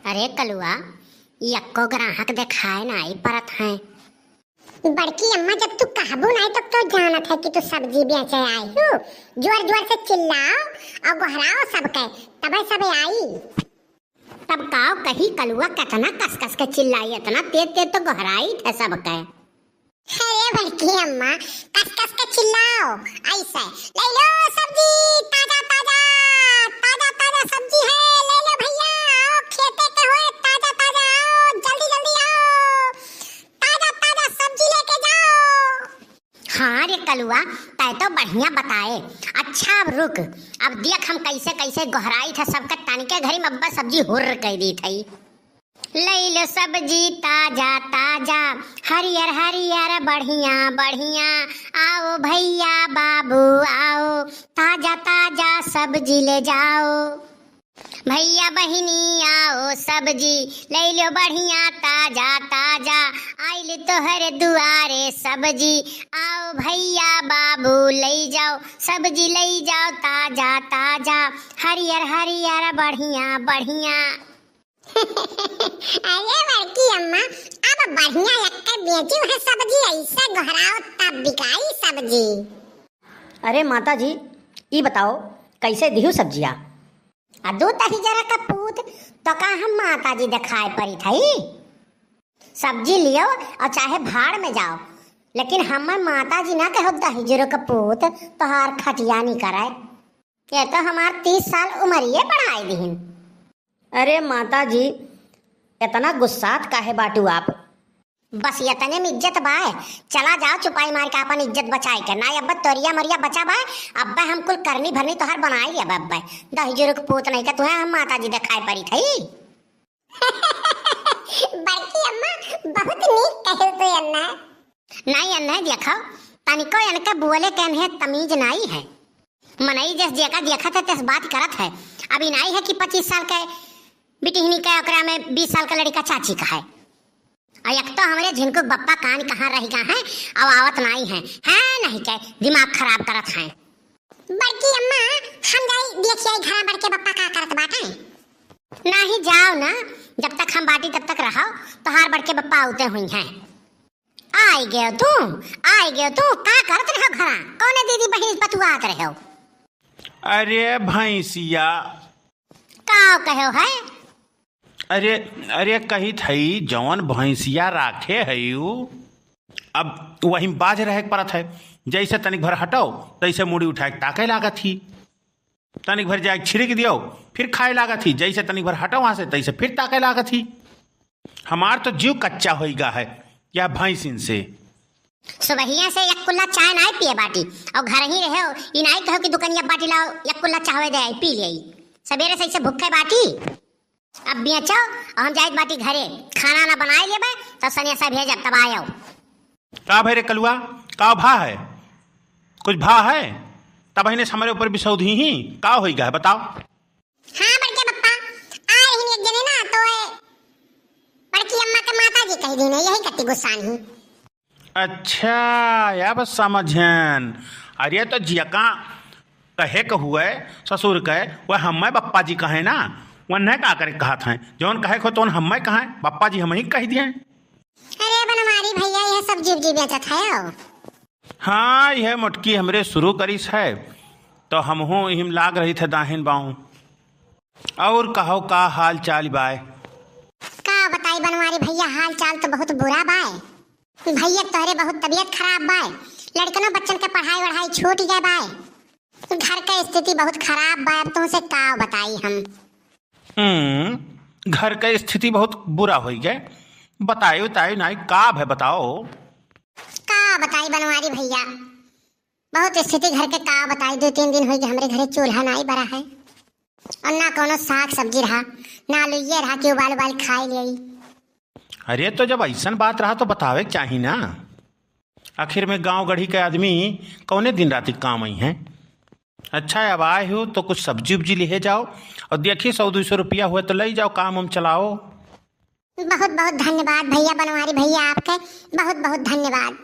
अरे कलुआ, यक्को ग्राहक देखाए नाई परत है। बड़की अम्मा, जब तू कहबू नहीं तब तो जानत है कि तू सब्जी बेचे आई हो। जोर जोर से चिल्लाओ और गोहराओ सबके, तबे सबे आई। तब काव कही कलुआ कितना कस कस के चिल्लाई, इतना तेज तेज तो गहराई थे सबके। अरे बड़की अम्मा, कस कस के चिल्लाओ ऐसे, ले लो सब्जी, ताजा ताजा ताजा ताजा सब्जी है, ले लो भैया, आओ खेते के हो, ताजा ताजा आओ, जल्दी जल्दी आओ, ताजा ताजा सब्जी लेके जाओ। हाँ रे कलुआ, तय तो बढ़िया बताए। अच्छा अब रुक, अब देख हम कैसे कैसे गहराई था सबके तनिके घरी में अब्बा सब्जी हुर्र कह दी थी। ले लो सब्जी ताजा ताजा, हरियर हरियर बढ़िया बढ़िया, आओ भैया बाबू आओ, ताजा ताजा सब्जी ले जाओ। भैया बहिनी आओ सब्जी ले लो बढ़िया ताजा ताजा, आइल तोहरे दुआरे सब्जी, आओ भैया बाबू ले जाओ, सब्जी ले जाओ ताजा ताजा, हरियर हरियर बढ़िया बढ़िया। अरे बड़की अम्मा, अब बढ़िया लगकर बेची है सब्जी, ऐसे गहराओ तब बिकाई सब्जी। अरे माता जी, ये बताओ कैसे दिहू सब्जिया? अदू तही जरा का पूत तो का हम माता जी दिखाए पड़ी थी। सब्जी लियो और चाहे भाड़ में जाओ, लेकिन हम माता जी ना कहो दही जरो का पूत तोहार खटिया नहीं कराए। ये तो हमार 30 साल उमरिए बढ़ाई दीन। अरे माता जी, इतना गुस्सात काहे बाटू आप? बस इतने में इज्जत बाय, चला जाओ चुपाई मार के अपन इज्जत बचाए के ना। अब तोरिया मरिया बचा बाय, अब हम कुल करनी भरनी तोहार बनाई लिया अब दही जरो के पूत नहीं का तुहे हम माता जी दिखाई पड़ी थी। बड़की अम्मा, बहुत नीक कहे तो अन्ना। नहीं अन्ना देखो, तनिको इनके बुअले कहने तमीज नहीं है। मनई जैस जेका देखा था तस बात करत है। अभी नहीं है कि 25 साल के बिटिहनी का, ओकरा में 20 साल का लड़का चाची का है। और एक तो हमारे झिनको बप्पा कान कहाँ रह गया है, अब आवत नहीं है नहीं के दिमाग खराब करत है। बड़की अम्मा, हम जाई देखिए घर बढ़ के बप्पा का करत बाटे। नहीं जाओ ना, जब तक हम बाटी तब तक रहो, तो हार बढ़ के बप्पा आते हुई हैं। आई गए तू का करत रहो घरा? कौन दीदी बहन बतुआत रहो? अरे भैंसिया, का कहो है? अरे अरे कही थई जवन भैंसिया राखे हयू, अब वही बाज रहे परत है। जैसे तनिक भर हटाओ तैसे मुड़ी उठाए ताके लागत ही, तनिक भर जाए छिड़क दियो फिर खाए लागत ही, जैसे तनिक भर हटाओ वहां से तैसे फिर ताके लागत ही। हमार तो जीव कच्चा हो गया है या भैंसिन से। सुबहिया से एक कुल्ला चाय नहीं पिए बाटी, और घर ही रहे हो, ई नहीं कहो कि दुकानिया बाटी लाओ एक कुल्ला चाय दे पी ले। सवेरे से भूखे बाटी अब बेचो और हम जाए बाटी घरे खाना ना बनाए लेबे तो सनिया सा भेजब तब आयो। का भाई रे कलुआ, का भा है? कुछ भा है तब ने हमारे ऊपर भी सौधी ही का हो गया है बताओ। हाँ बड़के बप्पा, आ रही एक जने ना तो बड़की अम्मा के माता जी कह दी ने, यही कत्ती गुस्सान ही। अच्छा या बस समझन। अरे तो जियका कहे के हुए ससुर कहे वह हमें बप्पा जी कहे ना, वह नहीं का करे कहा था जौन कहे को तो हमें कहा बप्पा जी हम ही कह दिए। अरे बनवारी भैया, यह सब्जी उब्जी बेचत है। हाँ यह मोटकी हमरे शुरू करीस है तो हम हूँ हिम लाग रही थे दाहिन बाऊ। और कहो का हाल चाल बाय? का बताई बनवारी भैया, हाल चाल तो बहुत बुरा बाय। भैया तोहरे बहुत तबीयत खराब बाय, लड़कनों बच्चन के पढ़ाई वढ़ाई छूट गए बाय, घर का स्थिति बहुत खराब बाय। अब तुमसे का बताई हम? घर का स्थिति बहुत बुरा हो गया, बतायो तायो नहीं का है बताओ। का बताई बनवारी भैया, बहुत स्थिति घर के का बताई। 2-3 दिन हो गए हमरे घरे चूल्हा नहीं बरा है, और ना कोनो साग सब्जी रहा, ना लुइये रहा कि उबाल उबाल खाई ले। अरे तो जब ऐसा बात रहा तो बतावे चाहिए ना। आखिर में गांव गढ़ी के आदमी कौने दिन रात काम आई हैं। अच्छा अब आए हो तो कुछ सब्जी उब्जी ले जाओ, और देखिए 100-200 रुपया हुआ तो ले जाओ, काम हम चलाओ। बहुत बहुत धन्यवाद भैया बनवारी भैया, आपके बहुत बहुत धन्यवाद।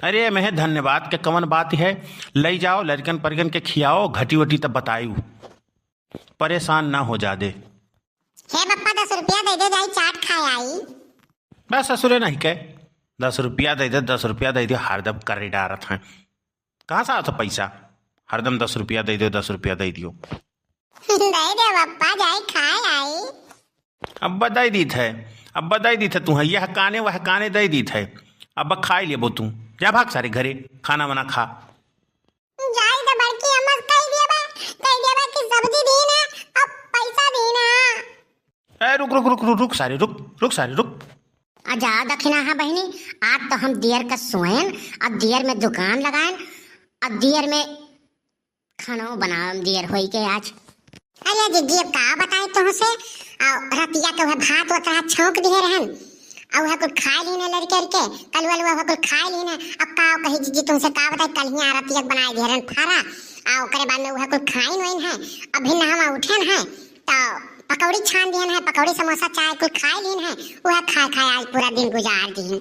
अरे मैं धन्यवाद के कवन बात है, ले जाओ लड़कन परगन के खियाओ, घटी वटी तब बतायू, परेशान ना हो जा दे। हे बप्पा 10 रुपया दे दे, जाई चाट खाए आई। बस ससुरे नहीं कह 10 रुपया दे दे 10 रुपया दे दे हरदम कर डारत हैं। कहाँ से आता पैसा? हरदम 10 रुपया दे दो 10 रुपया दे दियो। दे दे बप्पा, जाई खाए आई। अब बधाई दी थे, अब बधाई दी थे, तू यह काने वह काने दे दी थे। अब खाई ले बो तू, जा भाग सारे घरे खाना बना खा। जाई तो बड़की अम्मा कह देबा कि सब्जी दी ना, अब पैसा दी ना। ए रुक रुक रुक रुक रुक सारे रुक सारे रुक। जा दक्षिणा हाँ बहनी, आज तो हम दियर का सोयन और दियर में दुकान लगाएं और दियर में खाना बनाओ दियर होई के आज। अरे जीजी अब का बताए तुमसे, रतिया के वह भात होता छौंक दिए रहन, और वह कुछ खाए लीने लड़के के कल वाला वह कुछ खाए लीने। अब का कही जीजी तुमसे का बताए, कल ही रतिया बनाए दिए रहन फारा, आ ओकरे बाद में वह कुछ खाइन वइन है। अभी ना हम उठन है तो पकौड़ी छान दिहन है, पकौड़ी समोसा चाय कुछ खाए लीन है, वह खाए आज पूरा दिन गुजार दिहन।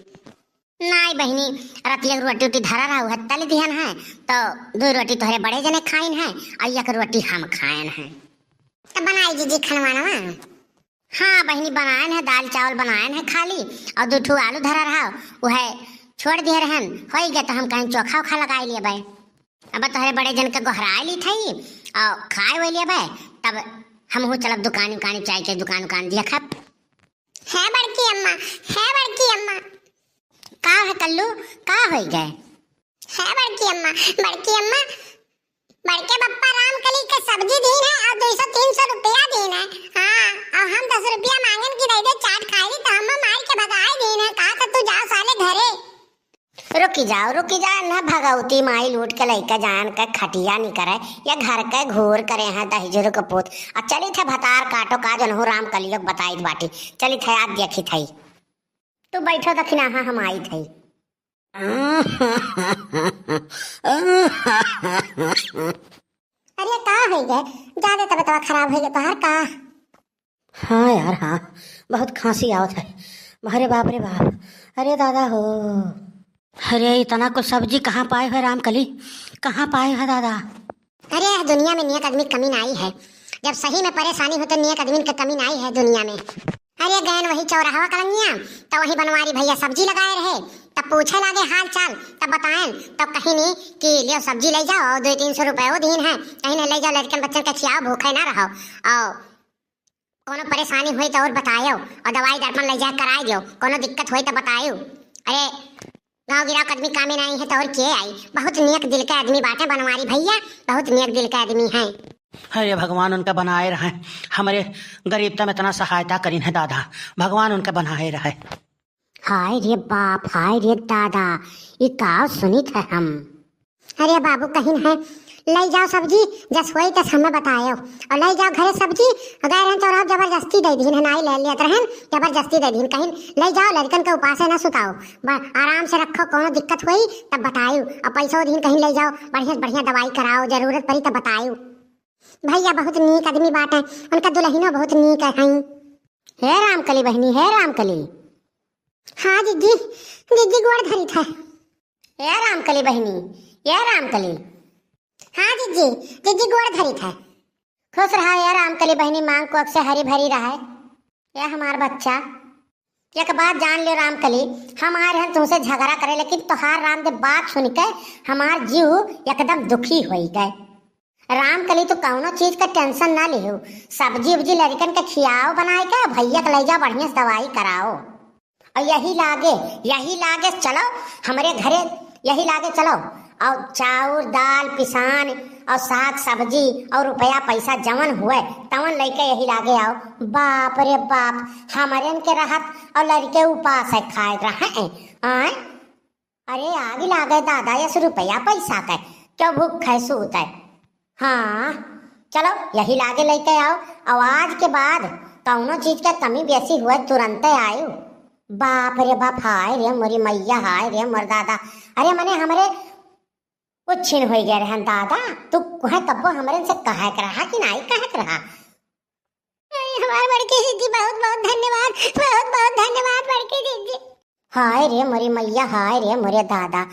नहीं बहनी, रतिया रोटी उटी धरा रहा है तल दिहन है, तो 2 रोटी तोहरे बड़े जने खाइन है और 1 रोटी हम खाएन है। तो बनाई जीजी खनवाना। हाँ बहनी बनाएन है, दाल चावल बनाएन है खाली, और 2 ठो आलू धरा रहा वह छोड़ दिए रहन हो गया, तो हम कहीं चोखा उखा लगाए लिए भाई। अब तोहरे बड़े जन के गोहराए ली थी और खाए हुए लिए भाई, तब हम हो चलब दुकान उकान चाय के दुकान दिया खप। है बड़की अम्मा, है बड़की अम्मा। का है कल्लू, का हो गए? है बड़की अम्मा, बड़की अम्मा, बड़के बप्पा रामकली के सब्जी दीन है और 200-300 रुपया दीन है। हाँ, और हम 10 रुपया मांगन की दे दे चाट खाई तो हम मार के भगाए दीन है। कहा तो तू जा साले घरे। रुकी जाओ ना भगवती माई लूट के लइका जान के खटिया नहीं करे या घर के घूर करे हैं दहिजरू के पोत। और चली थे भतार काटो का जन हो राम कलियोग बताई बाटी, चली थे आज देखी थई। तू बैठो दखिना हाँ हम आई थई। अरे का हो गए, ज्यादा तबीयत खराब हो गया तोहर का? हाँ यार हाँ, बहुत खांसी आवत है। अरे बाप रे बाप, अरे दादा हो, अरे इतना कुछ सब्जी कहाँ पाए है रामकली, कहाँ पाए है दादा? अरे दुनिया में नेक आदमी कमी नहीं है, जब सही में परेशानी हो तो नेक आदमी की कमी नहीं है दुनिया में। अरे गैन वही चौराहा कलंगिया, तो वही बनवारी भैया सब्जी लगाए रहे, तब पूछे लागे हाल चाल, तब बताएं तो कहीं नहीं कि लियो सब्जी ले जाओ 200-300 रुपये वो दिन है, कहीं नहीं ले जाओ लड़कन बच्चन के खियाओ भूखे ना रहो, और कोनो परेशानी हुई तो और बतायो, और दवाई दर्पण ले जा कराए दियो, कोनो दिक्कत हुई तो बतायो। अरे गाँव गिराव आदमी कामे नहीं है तो और के आई, बहुत नेक दिल के आदमी बाटे बनवारी भैया, बहुत नेक दिल के आदमी है। अरे भगवान उनका बनाए रहे, हमारे गरीबता में इतना सहायता करी है दादा, भगवान उनका बनाए रहे। हाय रे बाप, हाय रे दादा, ये का सुनित है हम। अरे बाबू कहीं है ले जाओ सब्जी, जस होई तस हमें बतायो, और ले जाओ घरे सब्जी, अगर रहन चौराहा जबरदस्ती दे दीन है, नाई ले लिया रहन जबरदस्ती दे दीन, कहीं ले जाओ लड़कन के उपासे ना सुताओ, आराम से रखो, कोनो दिक्कत हुई तब बतायो, और पैसा दीन कहीं ले जाओ, बढ़िया दवाई कराओ, जरूरत पड़ी तब बतायो। भैया बहुत नीक आदमी बात है, उनका दुल्हनो बहुत नीक है। रामकली बहनी, है रामकली। हाँ जीजी, जीजी गोड़ धरी था। ये रामकली बहनी, ये रामकली। हाँ जीजी, जीजी गोड़ धरी था। खुश रहा यार रामकली बहनी, मांग को अक्सर हरी भरी रहा है। यह हमार बच्चा, एक बात जान लियो रामकली, हम आए रहे तुमसे झगड़ा करे, लेकिन तोहार राम दे बात सुन के हमार जीव एकदम दुखी हो गए। रामकली तो कौनो चीज का टेंशन ना लिहो, सब्जी उब्जी लड़कन के खियाओ बनाए के, भैया के ले जाओ बढ़िया से दवाई कराओ, और यही लागे चलो हमारे घरे, यही लागे चलो, और चाउर दाल पिसान और साग सब्जी और रुपया पैसा जवन हुए तवन लेके यही लागे आओ। बाप रे बाप, हमारे के रहत और लड़के उपास है खाए रहे आए। अरे आगे लागे दादा, ये रुपया पैसा का क्यों भूख है सूत है। हाँ चलो यही लागे लेके आओ, और आज के बाद कौनो चीज का कमी बेसी हुआ तुरंत आयो। बाप रे बाप, हाय रे मोरी मैया, हाय रे मोर दादा। अरे मने हमारे कुछ छिन हो गए रहन दादा, तू कहे कब्बो हमारे से कहे कर रहा कि नहीं कहे कर रहा। हमारे बड़की दीदी बहुत बहुत धन्यवाद, बहुत बहुत धन्यवाद बड़की दीदी। हाय रे मोरी मैया, हाय रे मोरे दादा।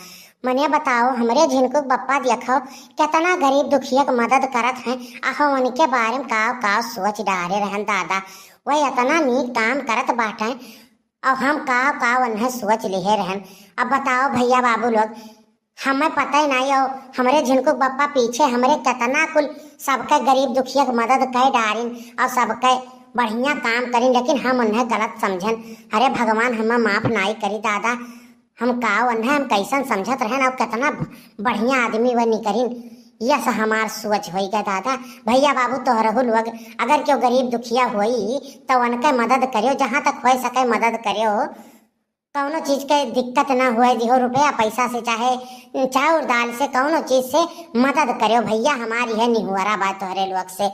मने बताओ हमारे जिनको बप्पा देखो कितना गरीब दुखिया की मदद करत हैं, आहो उनके बारे में का सोच डारे रहन दादा। वही इतना नीक काम करत बाटे और हम का उन्हें सोच लिए रहन। अब बताओ भैया बाबू लोग, हमें पता ही नहीं हो हमारे झिनकुक बप्पा पीछे हमरे कितना कुल सबके गरीब दुखिया की मदद कर डारिन और सबके बढ़िया काम करीन, लेकिन हम उन्हें गलत समझन। अरे भगवान हमें माफ नहीं करी दादा, हम का उन्हें हम कैसन समझत रहन और कितना बढ़िया आदमी वह निकरीन। यस हमार सोच होइगा दादा। भैया बाबू तोहरहु लोग अगर क्यों गरीब दुखिया होई तो उनके मदद करियो, जहाँ तक हो सके मदद करियो। कौनो चीज के दिक्कत ना हुए, दिहो रुपया पैसा से चाहे चाउर दाल से कौनो चीज से मदद करियो भैया। हमारी है निहुआरा बात तोहरे लोग से।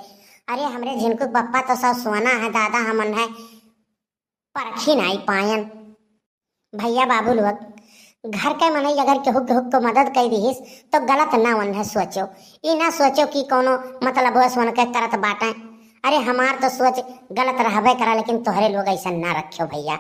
अरे हमरे झिनकुक बप्पा तो सब सोना है दादा, हम उन्हें परखी नहीं पायन। भैया बाबू लोग घर के मनई अगर केहू केहू को मदद कर दीस तो गलत ना उन्हें सोचो, ई ना सोचो कि कोनो मतलब बस उनके करत बाटें। अरे हमार तो सोच गलत रहबे करा, लेकिन तोहरे लोग ऐसा ना रखियो भैया।